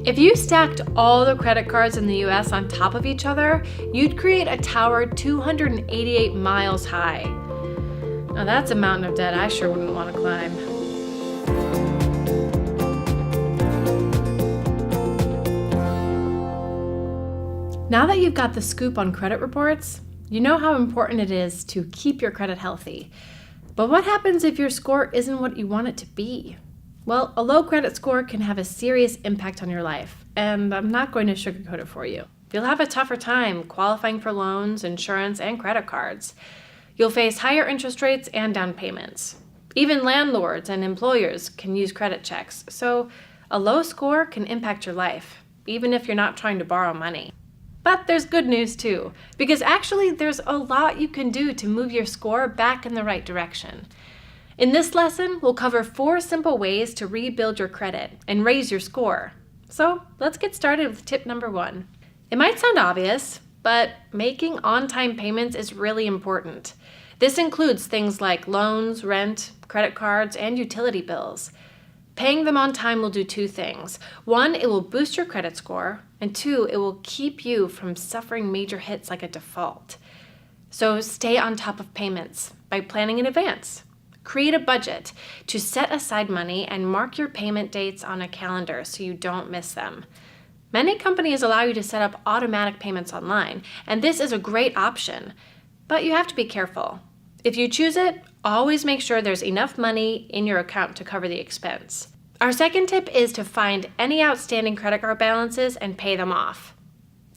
If you stacked all the credit cards in the US on top of each other, you'd create a tower 288 miles high. Now that's a mountain of debt I sure wouldn't want to climb. Now that you've got the scoop on credit reports, you know how important it is to keep your credit healthy. But what happens if your score isn't what you want it to be? Well, a low credit score can have a serious impact on your life, and I'm not going to sugarcoat it for you. You'll have a tougher time qualifying for loans, insurance, and credit cards. You'll face higher interest rates and down payments. Even landlords and employers can use credit checks, so a low score can impact your life, even if you're not trying to borrow money. But there's good news too, because actually there's a lot you can do to move your score back in the right direction. In this lesson, we'll cover 4 simple ways to rebuild your credit and raise your score. So let's get started with tip number 1. It might sound obvious, but making on-time payments is really important. This includes things like loans, rent, credit cards, and utility bills. Paying them on time will do 2 things. 1, it will boost your credit score, and 2, it will keep you from suffering major hits like a default. So stay on top of payments by planning in advance. Create a budget to set aside money and mark your payment dates on a calendar so you don't miss them. Many companies allow you to set up automatic payments online, and this is a great option, but you have to be careful. If you choose it, always make sure there's enough money in your account to cover the expense. Our second tip is to find any outstanding credit card balances and pay them off.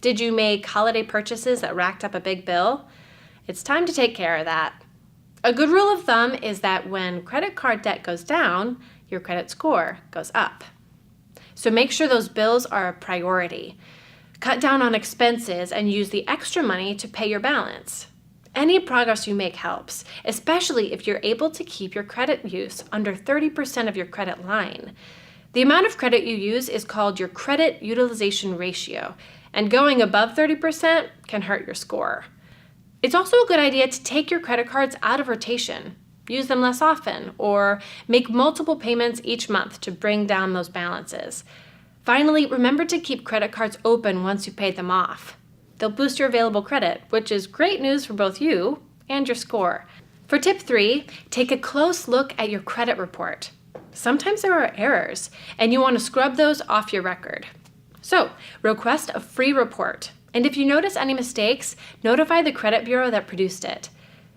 Did you make holiday purchases that racked up a big bill? It's time to take care of that. A good rule of thumb is that when credit card debt goes down, your credit score goes up. So make sure those bills are a priority. Cut down on expenses and use the extra money to pay your balance. Any progress you make helps, especially if you're able to keep your credit use under 30% of your credit line. The amount of credit you use is called your credit utilization ratio, and going above 30% can hurt your score. It's also a good idea to take your credit cards out of rotation, use them less often, or make multiple payments each month to bring down those balances. Finally, remember to keep credit cards open once you pay them off. They'll boost your available credit, which is great news for both you and your score. For tip 3, take a close look at your credit report. Sometimes there are errors, and you want to scrub those off your record. So, request a free report, and if you notice any mistakes, notify the credit bureau that produced it.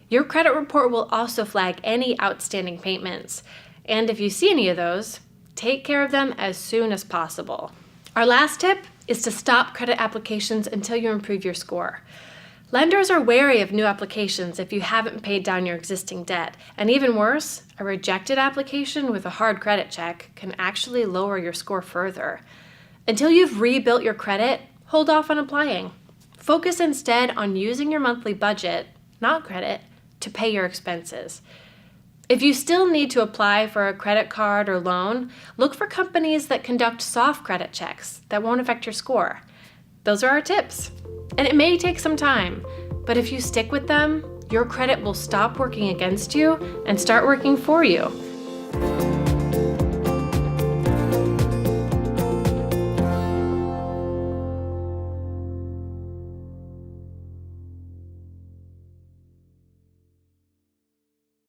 Your credit report will also flag any outstanding payments, and if you see any of those, take care of them as soon as possible. Our last tip is to stop credit applications until you improve your score. Lenders are wary of new applications if you haven't paid down your existing debt, and even worse, a rejected application with a hard credit check can actually lower your score further. Until you've rebuilt your credit, hold off on applying. Focus instead on using your monthly budget, not credit, to pay your expenses. If you still need to apply for a credit card or loan, look for companies that conduct soft credit checks that won't affect your score. Those are our tips. And it may take some time, but if you stick with them, your credit will stop working against you and start working for you.